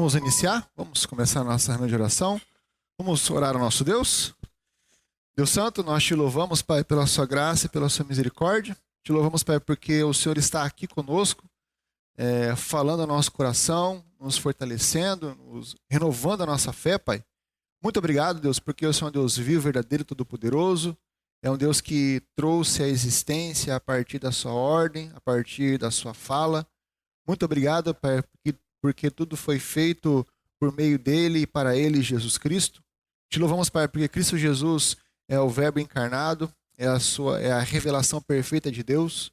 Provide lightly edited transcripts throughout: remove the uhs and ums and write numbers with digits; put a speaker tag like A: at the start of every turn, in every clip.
A: Vamos iniciar? Vamos começar a nossa reunião de oração. Vamos orar ao nosso Deus. Deus Santo, nós te louvamos, Pai, pela sua graça e pela sua misericórdia. Te louvamos, Pai, porque o Senhor está aqui conosco, falando ao nosso coração, nos fortalecendo, renovando a nossa fé, Pai. Muito obrigado, Deus, porque o Senhor é um Deus vivo, verdadeiro e todo-poderoso. É um Deus que trouxe a existência a partir da sua ordem, a partir da sua fala. Muito obrigado, Pai, porque tudo foi feito por meio dele e para ele, Jesus Cristo. Te louvamos, Pai, porque Cristo Jesus é o Verbo encarnado, é a revelação perfeita de Deus.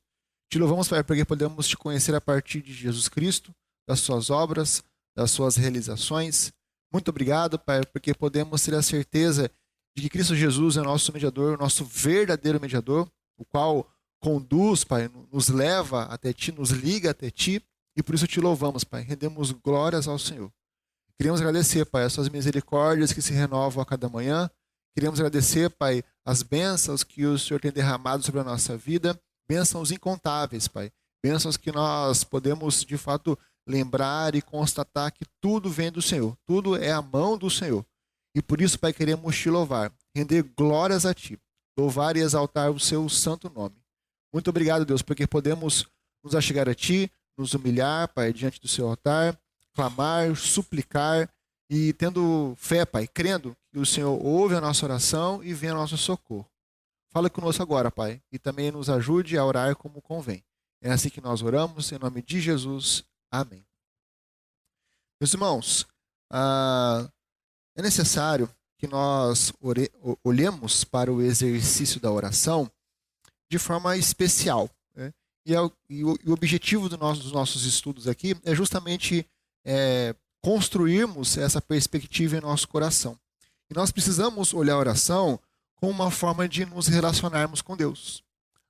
A: Te louvamos, Pai, porque podemos te conhecer a partir de Jesus Cristo, das suas obras, das suas realizações. Muito obrigado, Pai, porque podemos ter a certeza de que Cristo Jesus é o nosso mediador, o nosso verdadeiro mediador, o qual conduz, Pai, nos leva até Ti, nos liga até Ti, e por isso te louvamos, Pai. Rendemos glórias ao Senhor. Queremos agradecer, Pai, as suas misericórdias que se renovam a cada manhã. Queremos agradecer, Pai, as bênçãos que o Senhor tem derramado sobre a nossa vida, bênçãos incontáveis, Pai. Bênçãos que nós podemos, de fato, lembrar e constatar que tudo vem do Senhor. Tudo é a mão do Senhor. E por isso, Pai, queremos te louvar, render glórias a Ti, louvar e exaltar o Seu santo nome. Muito obrigado, Deus, porque podemos nos achegar a Ti, nos humilhar, Pai, diante do Seu altar, clamar, suplicar e tendo fé, Pai, crendo que o Senhor ouve a nossa oração e vem ao nosso socorro. Fala conosco agora, Pai, e também nos ajude a orar como convém. É assim que nós oramos, em nome de Jesus. Amém. Meus irmãos, é necessário que nós olhemos para o exercício da oração de forma especial, né? E o objetivo dos nossos estudos aqui é justamente construirmos essa perspectiva em nosso coração. E nós precisamos olhar a oração como uma forma de nos relacionarmos com Deus.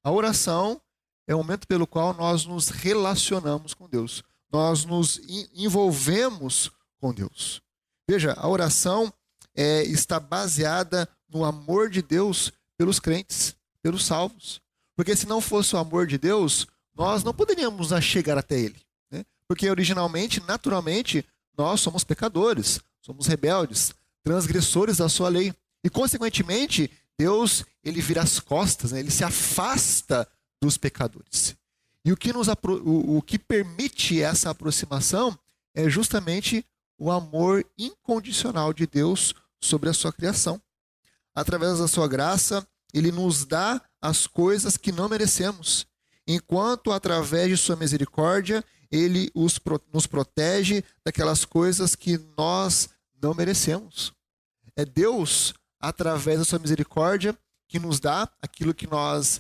A: A oração é o momento pelo qual nós nos relacionamos com Deus. Nós nos envolvemos com Deus. Veja, a oração está baseada no amor de Deus pelos crentes, pelos salvos. Porque se não fosse o amor de Deus, nós não poderíamos chegar até Ele, né? Porque originalmente, naturalmente, nós somos pecadores, somos rebeldes, transgressores da sua lei. E, consequentemente, Deus, Ele vira as costas, né? Ele se afasta dos pecadores. E o que permite essa aproximação é justamente o amor incondicional de Deus sobre a sua criação. Através da sua graça, Ele nos dá as coisas que não merecemos, enquanto através de sua misericórdia, Ele nos protege daquelas coisas que nós não merecemos. É Deus, através da sua misericórdia, que nos dá aquilo que nós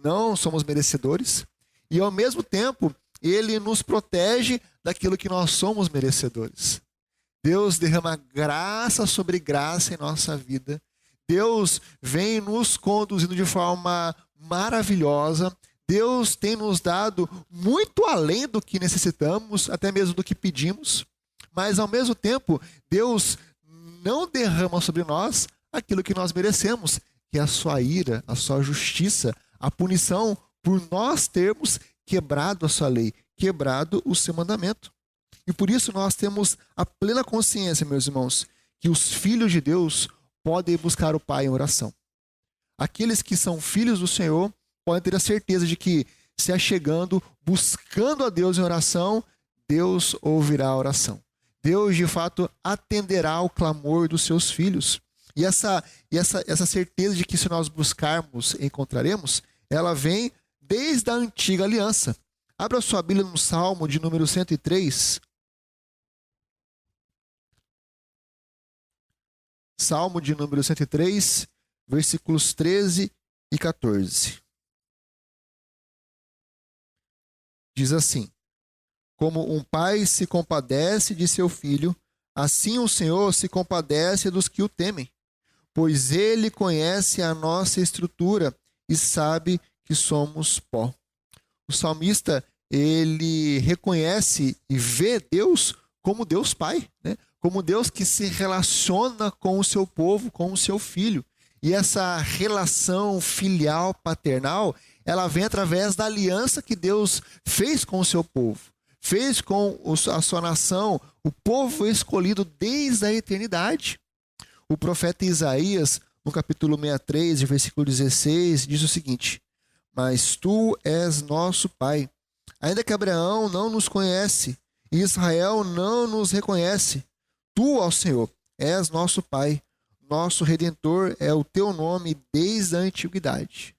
A: não somos merecedores, e ao mesmo tempo, Ele nos protege daquilo que nós somos merecedores. Deus derrama graça sobre graça em nossa vida. Deus vem nos conduzindo de forma maravilhosa. Deus tem nos dado muito além do que necessitamos, até mesmo do que pedimos. Mas, ao mesmo tempo, Deus não derrama sobre nós aquilo que nós merecemos, que é a sua ira, a sua justiça, a punição por nós termos quebrado a sua lei, quebrado o seu mandamento. E por isso nós temos a plena consciência, meus irmãos, que os filhos de Deus podem buscar o Pai em oração. Aqueles que são filhos do Senhor podem ter a certeza de que, se achegando, buscando a Deus em oração, Deus ouvirá a oração. Deus, de fato, atenderá ao clamor dos seus filhos. E essa certeza de que, se nós buscarmos, encontraremos, ela vem desde a antiga aliança. Abra sua Bíblia no Salmo de número 103. Salmo de número 103, versículos 13 e 14. Diz assim: como um pai se compadece de seu filho, assim o Senhor se compadece dos que o temem, pois Ele conhece a nossa estrutura e sabe que somos pó. O salmista, ele reconhece e vê Deus como Deus Pai, né? Como Deus que se relaciona com o seu povo, com o seu filho. E essa relação filial, paternal, ela vem através da aliança que Deus fez com o seu povo. fez com a sua nação o povo escolhido desde a eternidade. O profeta Isaías, no capítulo 63, versículo 16, diz o seguinte: mas tu és nosso Pai, ainda que Abraão não nos conhece e Israel não nos reconhece. Tu, ó Senhor, és nosso Pai, nosso Redentor é o teu nome desde a antiguidade.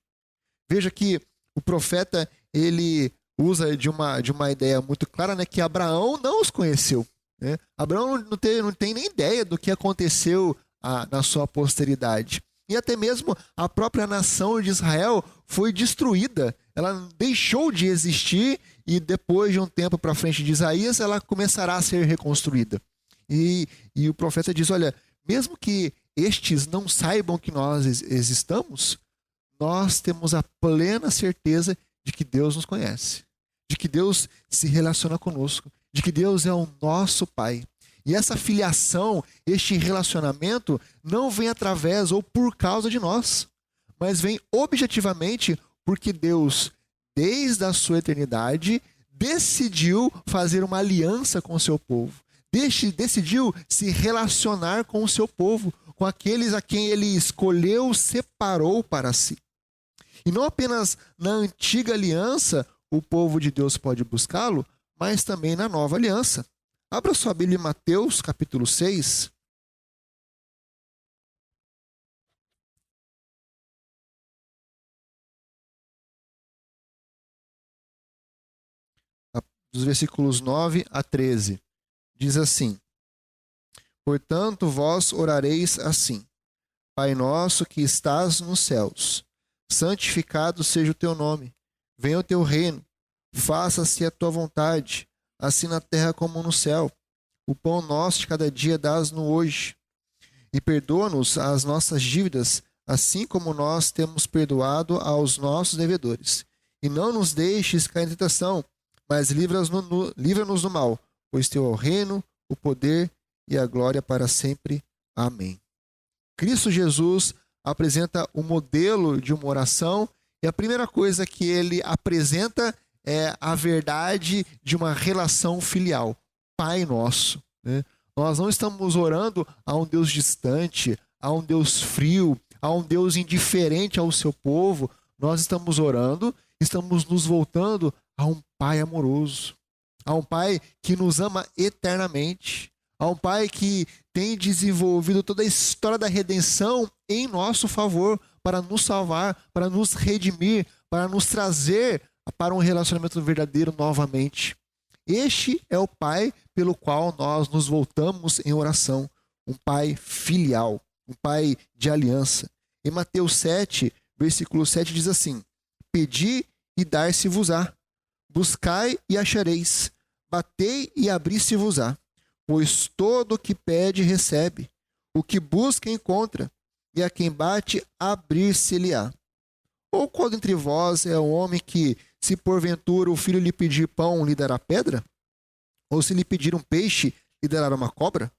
A: Veja que o profeta, ele usa de uma ideia muito clara, né, que Abraão não os conheceu. Né? Abraão não tem nem ideia do que aconteceu na sua posteridade. E até mesmo a própria nação de Israel foi destruída. Ela deixou de existir e depois de um tempo para frente de Isaías, ela começará a ser reconstruída. E o profeta diz, olha, mesmo que estes não saibam que nós existamos, nós temos a plena certeza de que Deus nos conhece, de que Deus se relaciona conosco, de que Deus é o nosso Pai. E essa filiação, este relacionamento, não vem através ou por causa de nós, mas vem objetivamente porque Deus, desde a sua eternidade, decidiu fazer uma aliança com o seu povo. Decidiu se relacionar com o seu povo, com aqueles a quem ele escolheu, separou para si. E não apenas na antiga aliança o povo de Deus pode buscá-lo, mas também na nova aliança. Abra sua Bíblia em Mateus, capítulo 6. Dos versículos 9 a 13. Diz assim: portanto, vós orareis assim: Pai nosso que estás nos céus, santificado seja o teu nome. Venha o teu reino. Faça-se a tua vontade, assim na terra como no céu. O pão nosso de cada dia dás-nos hoje. E perdoa-nos as nossas dívidas, assim como nós temos perdoado aos nossos devedores. E não nos deixes cair em tentação, mas livra-nos do mal, pois teu é o reino, o poder e a glória para sempre. Amém. Cristo Jesus apresenta o modelo de uma oração, e a primeira coisa que ele apresenta é a verdade de uma relação filial. Pai nosso. Né? Nós não estamos orando a um Deus distante, a um Deus frio, a um Deus indiferente ao seu povo. Nós estamos orando, estamos nos voltando a um Pai amoroso, a um Pai que nos ama eternamente, a um Pai que tem desenvolvido toda a história da redenção em nosso favor, para nos salvar, para nos redimir, para nos trazer para um relacionamento verdadeiro novamente. Este é o Pai pelo qual nós nos voltamos em oração, um Pai filial, um Pai de aliança. Em Mateus 7, versículo 7 diz assim: pedi e dar-se-vos-á, buscai e achareis, batei e abri-se-vos-á, pois todo o que pede recebe, o que busca encontra, e a quem bate abrir-se-lhe-á. Ou qual dentre vós é o homem que, se porventura o filho lhe pedir pão, lhe dará pedra? Ou se lhe pedir um peixe, lhe dará uma cobra?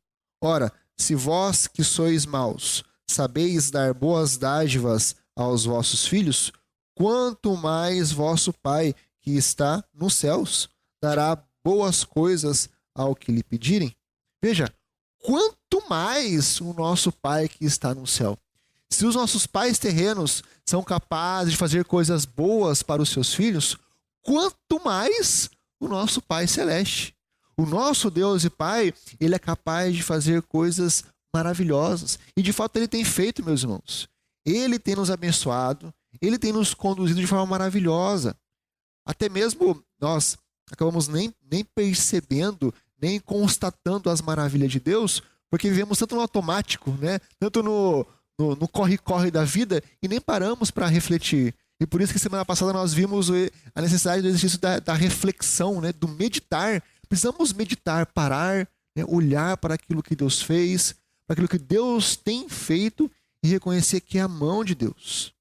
A: Ora, se vós que sois maus, sabeis dar boas dádivas aos vossos filhos, quanto mais vosso Pai, que está nos céus, dará boas coisas ao que lhe pedirem? Veja, quanto mais o nosso Pai que está no céu. Se os nossos pais terrenos são capazes de fazer coisas boas para os seus filhos, quanto mais o nosso Pai celeste. O nosso Deus e Pai, Ele é capaz de fazer coisas maravilhosas. E de fato Ele tem feito, meus irmãos. Ele tem nos abençoado, Ele tem nos conduzido de forma maravilhosa. Até mesmo nós acabamos nem percebendo, nem constatando as maravilhas de Deus, porque vivemos tanto no automático, né? Tanto no corre-corre da vida, e nem paramos para refletir. E por isso que semana passada nós vimos a necessidade do exercício da reflexão, né? Do meditar. Precisamos meditar, parar, né? Olhar para aquilo que Deus fez, para aquilo que Deus tem feito e reconhecer que é a mão de Deus.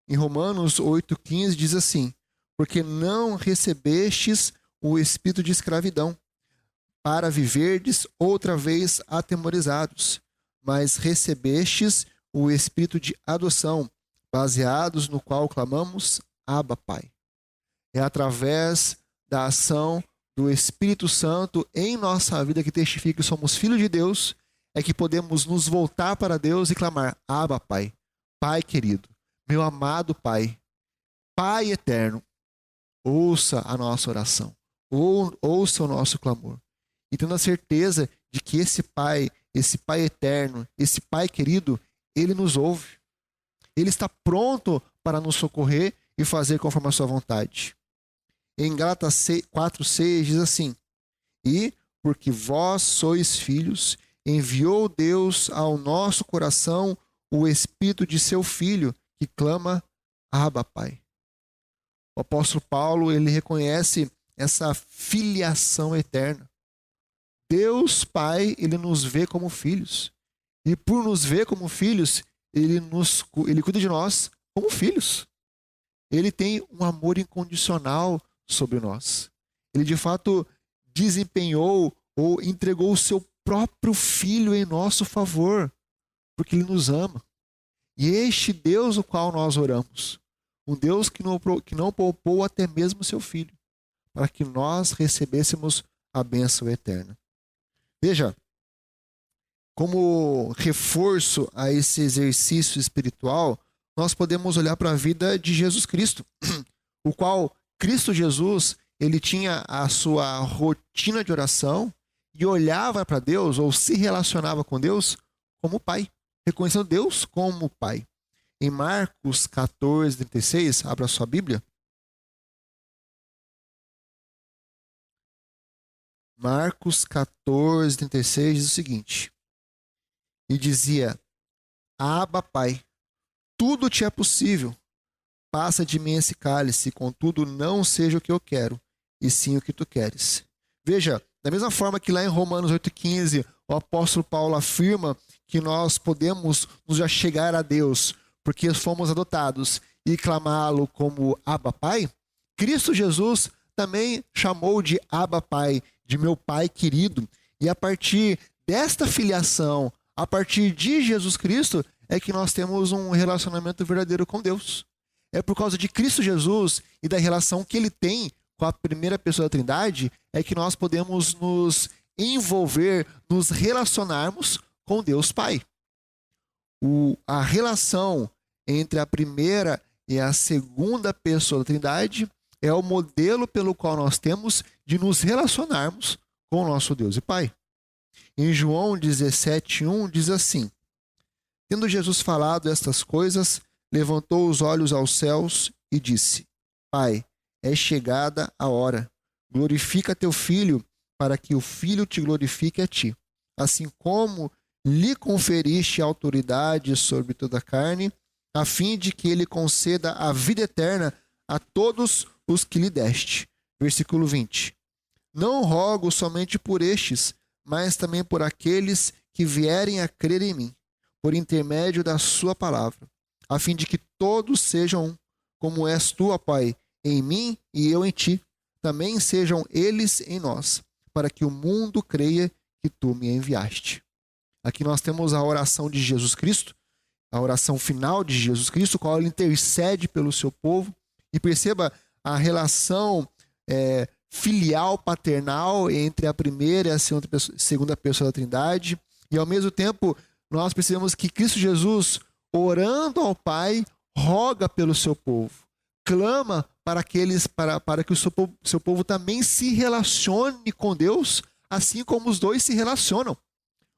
A: Em Romanos 8,15 diz assim: porque não recebestes o espírito de escravidão, para viverdes outra vez atemorizados, mas recebestes o espírito de adoção, baseados no qual clamamos, Abba, Pai. É através da ação do Espírito Santo em nossa vida que testifica que somos filhos de Deus, é que podemos nos voltar para Deus e clamar: Abba, Pai, Pai querido, meu amado Pai, Pai eterno, ouça a nossa oração, ouça o nosso clamor. E tendo a certeza de que esse Pai eterno, esse Pai querido, Ele nos ouve. Ele está pronto para nos socorrer e fazer conforme a sua vontade. Em Gálatas 4:6 diz assim: E, porque vós sois filhos, enviou Deus ao nosso coração o Espírito de seu Filho, que clama: Abba, Pai. O apóstolo Paulo, ele reconhece essa filiação eterna. Deus Pai, ele nos vê como filhos. E por nos ver como filhos, ele cuida de nós como filhos. Ele tem um amor incondicional sobre nós. Ele de fato desempenhou ou entregou o seu próprio filho em nosso favor, porque ele nos ama. E este Deus o qual nós oramos, um Deus que não poupou até mesmo seu filho, para que nós recebêssemos a bênção eterna. Veja, como reforço a esse exercício espiritual, nós podemos olhar para a vida de Jesus Cristo, o qual Cristo Jesus, ele tinha a sua rotina de oração e olhava para Deus ou se relacionava com Deus como Pai, reconhecendo Deus como Pai. Em Marcos 14:36, abra sua Bíblia. Marcos 14:36 diz o seguinte: E dizia: Abba, Pai, tudo te é possível. Passa de mim esse cálice, contudo não seja o que eu quero, e sim o que tu queres. Veja, da mesma forma que lá em Romanos 8:15, o apóstolo Paulo afirma que nós podemos nos achegar a Deus, porque fomos adotados, e clamá-lo como Abba, Pai, Cristo Jesus também chamou de Abba, Pai, de meu Pai querido. E a partir desta filiação, a partir de Jesus Cristo, é que nós temos um relacionamento verdadeiro com Deus. É por causa de Cristo Jesus e da relação que ele tem com a primeira pessoa da Trindade, é que nós podemos nos envolver, nos relacionarmos com Deus Pai. A relação entre a primeira e a segunda pessoa da Trindade é o modelo pelo qual nós temos de nos relacionarmos com o nosso Deus e Pai. Em João 17:1 diz assim: Tendo Jesus falado estas coisas, levantou os olhos aos céus e disse: Pai, é chegada a hora. Glorifica teu Filho, para que o Filho te glorifique a ti. Assim como lhe conferiste autoridade sobre toda a carne, a fim de que ele conceda a vida eterna a todos os que lhe deste. Versículo 20. Não rogo somente por estes, mas também por aqueles que vierem a crer em mim, por intermédio da sua palavra, a fim de que todos sejam um, como és tu, ó Pai, em mim e eu em ti. Também sejam eles em nós, para que o mundo creia que tu me enviaste. Aqui nós temos a oração de Jesus Cristo, a oração final de Jesus Cristo, qual ele intercede pelo seu povo. E perceba a relação filial, paternal entre a primeira e a segunda pessoa da Trindade. E ao mesmo tempo, nós percebemos que Cristo Jesus, orando ao Pai, roga pelo seu povo, clama para que o seu povo também se relacione com Deus, assim como os dois se relacionam.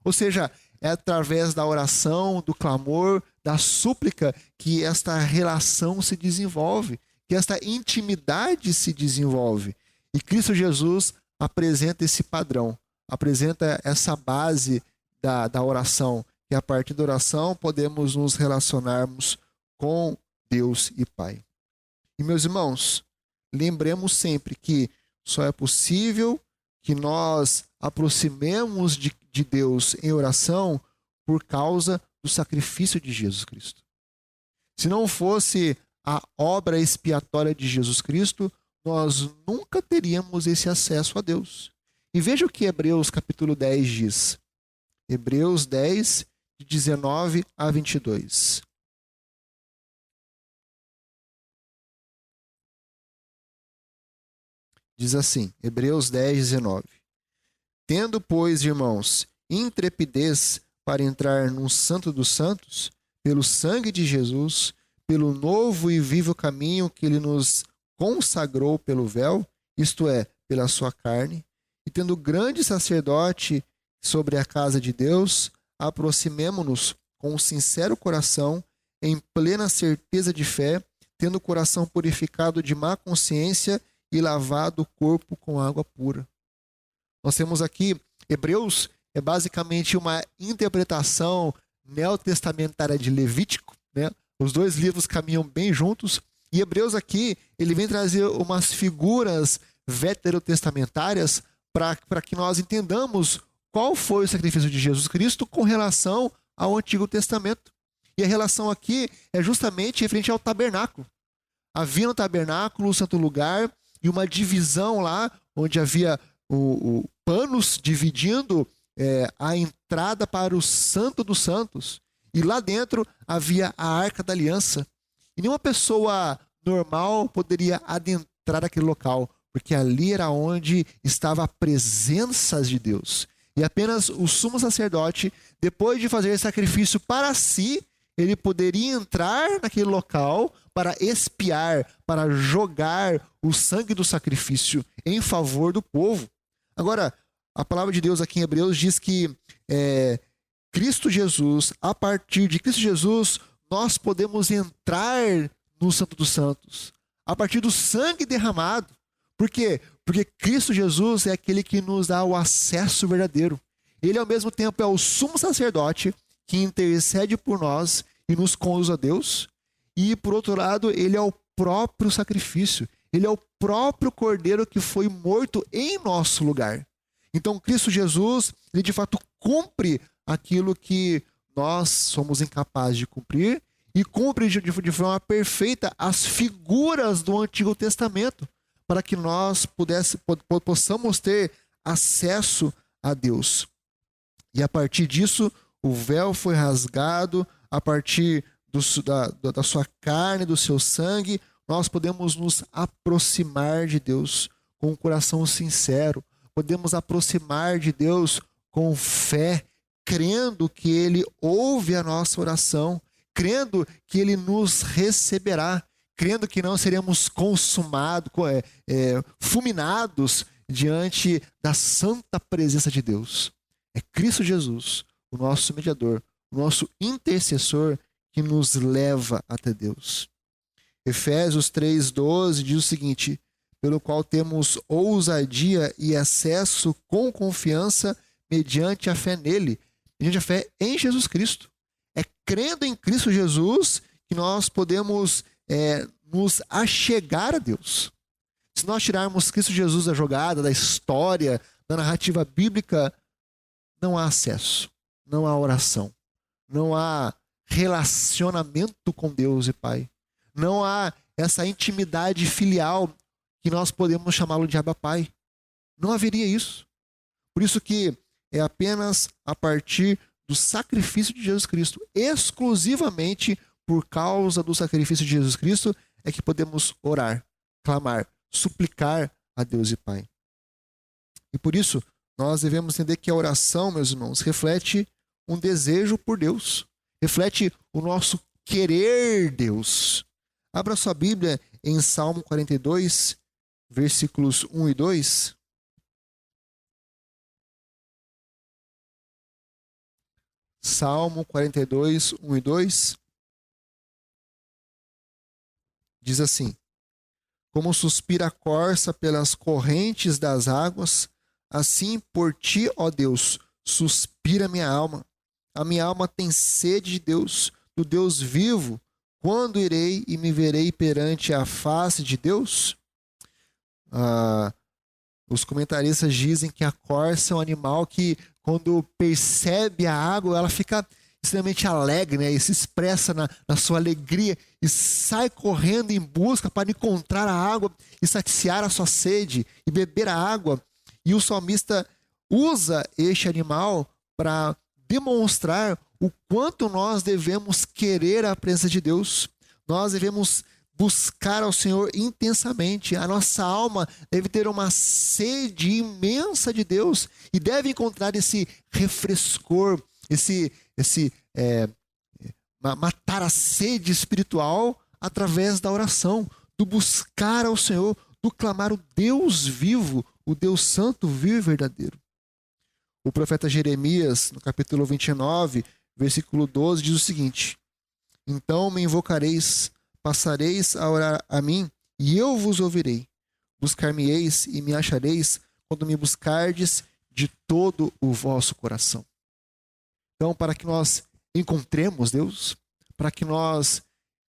A: Ou seja, é através da oração, do clamor, da súplica que esta relação se desenvolve, que esta intimidade se desenvolve. E Cristo Jesus apresenta esse padrão, apresenta essa base da oração, que a partir da oração podemos nos relacionarmos com Deus e Pai. E meus irmãos, lembremos sempre que só é possível que nós aproximemos de Deus em oração por causa do sacrifício de Jesus Cristo. Se não fosse a obra expiatória de Jesus Cristo, nós nunca teríamos esse acesso a Deus. E veja o que Hebreus capítulo 10 diz. Hebreus 10, de 19 a 22. Diz assim, Hebreus 10, 19. Tendo, pois, irmãos, intrepidez para entrar no Santo dos Santos, pelo sangue de Jesus, pelo novo e vivo caminho que ele nos consagrou pelo véu, isto é, pela sua carne, e tendo grande sacerdote sobre a casa de Deus, aproximemo-nos com um sincero coração, em plena certeza de fé, tendo o coração purificado de má consciência e lavado o corpo com água pura. Nós temos aqui, Hebreus é basicamente uma interpretação neotestamentária de Levítico, né? Os dois livros caminham bem juntos, e Hebreus aqui, ele vem trazer umas figuras veterotestamentárias para que nós entendamos qual foi o sacrifício de Jesus Cristo com relação ao Antigo Testamento. E a relação aqui é justamente referente ao tabernáculo. Havia no tabernáculo o santo lugar e uma divisão lá, onde havia panos dividindo a entrada para o Santo dos Santos. E lá dentro havia a Arca da Aliança. E nenhuma pessoa normal poderia adentrar aquele local, porque ali era onde estava a presença de Deus. E apenas o sumo sacerdote, depois de fazer sacrifício para si, ele poderia entrar naquele local para expiar, para jogar o sangue do sacrifício em favor do povo. Agora, a palavra de Deus aqui em Hebreus diz que Cristo Jesus, a partir de Cristo Jesus, nós podemos entrar no Santo dos Santos, a partir do sangue derramado. Por quê? Porque Cristo Jesus é aquele que nos dá o acesso verdadeiro. Ele, ao mesmo tempo, é o sumo sacerdote que intercede por nós e nos conduz a Deus. E, por outro lado, ele é o próprio sacrifício. Ele é o próprio cordeiro que foi morto em nosso lugar. Então, Cristo Jesus, ele de fato cumpre aquilo que nós somos incapazes de cumprir e cumpre de forma perfeita as figuras do Antigo Testamento, para que nós possamos ter acesso a Deus. E a partir disso, o véu foi rasgado, a partir da sua carne, do seu sangue, nós podemos nos aproximar de Deus com um coração sincero, podemos aproximar de Deus com fé, crendo que Ele ouve a nossa oração, crendo que Ele nos receberá, crendo que não seremos consumados, fulminados diante da santa presença de Deus. É Cristo Jesus, o nosso mediador, o nosso intercessor, que nos leva até Deus. Efésios 3,12 diz o seguinte: pelo qual temos ousadia e acesso com confiança mediante a fé nele, mediante a fé em Jesus Cristo. É crendo em Cristo Jesus que nós podemos nos achegar a Deus. Se nós tirarmos Cristo Jesus da jogada, da história, da narrativa bíblica, não há acesso, não há oração, não há relacionamento com Deus e Pai. Não há essa intimidade filial que nós podemos chamá-lo de Abba Pai. Não haveria isso. Por isso que é apenas a partir do sacrifício de Jesus Cristo, exclusivamente por causa do sacrifício de Jesus Cristo, é que podemos orar, clamar, suplicar a Deus e Pai. E por isso, nós devemos entender que a oração, meus irmãos, reflete um desejo por Deus, reflete o nosso querer Deus. Abra sua Bíblia em Salmo 42, versículos 1 e 2. Salmo 42, 1 e 2. Diz assim: como suspira a corça pelas correntes das águas, assim por ti, ó Deus, suspira minha alma. A minha alma tem sede de Deus, do Deus vivo. Quando irei e me verei perante a face de Deus? Os comentaristas dizem que a corça é um animal que, quando percebe a água, ela fica extremamente alegre, né? E se expressa na sua alegria e sai correndo em busca para encontrar a água e saciar a sua sede e beber a água. E o salmista usa este animal para demonstrar o quanto nós devemos querer a presença de Deus. Nós devemos buscar ao Senhor intensamente. A nossa alma deve ter uma sede imensa de Deus e deve encontrar esse refrescor, matar a sede espiritual através da oração, do buscar ao Senhor, do clamar o Deus vivo, o Deus santo, vivo e verdadeiro. O profeta Jeremias, no capítulo 29, versículo 12, diz o seguinte: então me invocareis, passareis a orar a mim, e eu vos ouvirei. Buscar-me-eis e me achareis, quando me buscardes de todo o vosso coração. Então, para que nós encontremos Deus, para que nós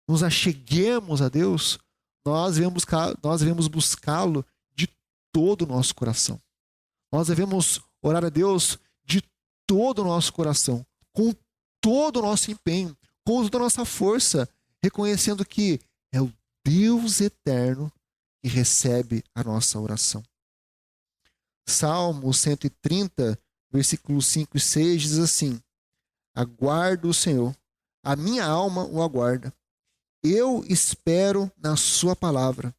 A: nos acheguemos a Deus, nós devemos buscá-lo de todo o nosso coração. Nós devemos orar a Deus de todo o nosso coração, com todo o nosso empenho, com toda a nossa força, reconhecendo que é o Deus eterno que recebe a nossa oração. Salmo 130, versículos 5 e 6 diz assim: aguardo o Senhor, a minha alma o aguarda. Eu espero na sua palavra.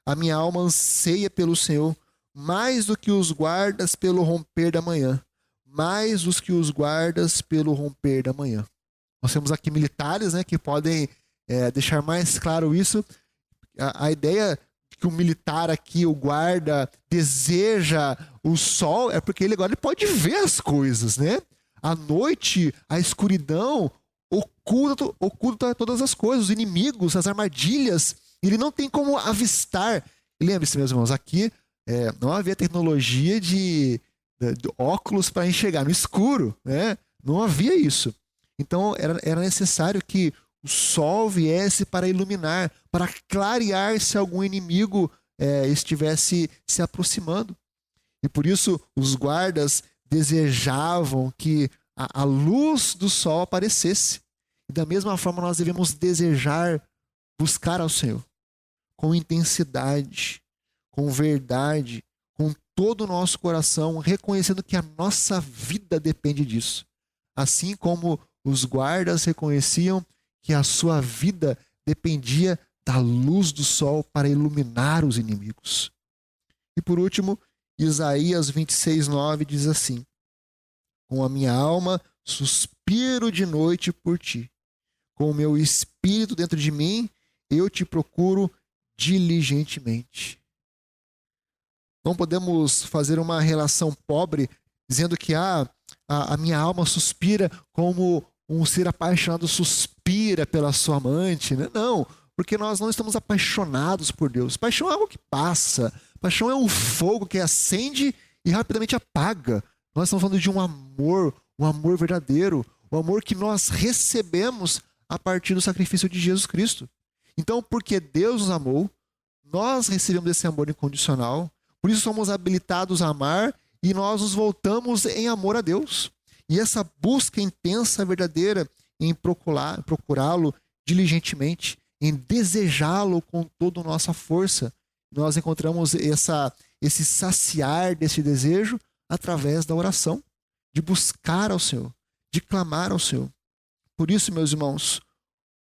A: A minha alma anseia pelo Senhor, mais do que os guardas pelo romper da manhã. Mais do que os guardas pelo romper da manhã. Nós temos aqui militares, né, que podem deixar mais claro isso. A ideia que o militar aqui, o guarda, deseja o sol é porque ele agora pode ver as coisas, né? À noite, a escuridão oculta todas as coisas, os inimigos, as armadilhas. Ele não tem como avistar. Lembre-se, meus irmãos, aqui não havia tecnologia de óculos para enxergar no escuro, né? Não havia isso. Então, era necessário que o sol viesse para iluminar, para clarear se algum inimigo estivesse se aproximando. E por isso, os guardas desejavam que a luz do sol aparecesse. E da mesma forma, nós devemos desejar buscar ao Senhor com intensidade, com verdade, com todo o nosso coração, reconhecendo que a nossa vida depende disso. Assim como os guardas reconheciam que a sua vida dependia da luz do sol para iluminar os inimigos. E por último, Isaías 26:9 diz assim: com a minha alma suspiro de noite por ti. Com o meu espírito dentro de mim, eu te procuro diligentemente. Não podemos fazer uma relação pobre dizendo que a minha alma suspira como um ser apaixonado suspira pela sua amante. Né? Não, porque nós não estamos apaixonados por Deus. Paixão é algo que passa. Paixão é um fogo que acende e rapidamente apaga. Nós estamos falando de um amor verdadeiro, o amor que nós recebemos a partir do sacrifício de Jesus Cristo. Então, porque Deus nos amou, nós recebemos esse amor incondicional, por isso somos habilitados a amar e nós nos voltamos em amor a Deus. E essa busca intensa, verdadeira, em procurá-lo diligentemente, em desejá-lo com toda a nossa força, nós encontramos esse saciar desse desejo através da oração, de buscar ao Senhor, de clamar ao Senhor. Por isso, meus irmãos,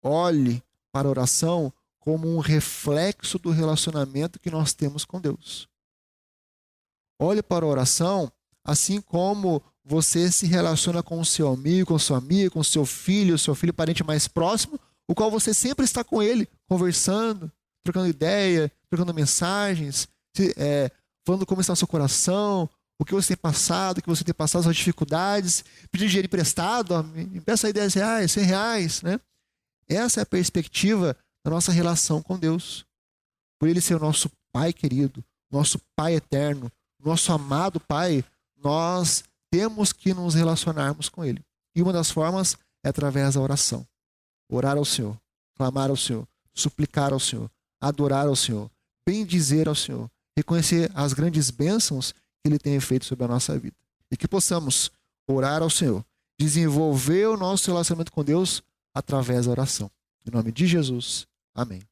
A: olhe para a oração como um reflexo do relacionamento que nós temos com Deus. Olhe para a oração assim como você se relaciona com o seu amigo, com sua amiga, com o seu filho parente mais próximo, o qual você sempre está com ele, conversando, trocando ideia, trocando mensagens, falando como está o seu coração, o que você tem passado, suas dificuldades, pedindo dinheiro emprestado, me peça aí R$10, R$100, né? Essa é a perspectiva da nossa relação com Deus. Por Ele ser o nosso Pai querido, nosso Pai eterno, nosso amado Pai, nós temos que nos relacionarmos com Ele. E uma das formas é através da oração. Orar ao Senhor, clamar ao Senhor, suplicar ao Senhor, adorar ao Senhor, bendizer ao Senhor, reconhecer as grandes bênçãos que Ele tem feito sobre a nossa vida. E que possamos orar ao Senhor, desenvolver o nosso relacionamento com Deus através da oração. Em nome de Jesus, amém.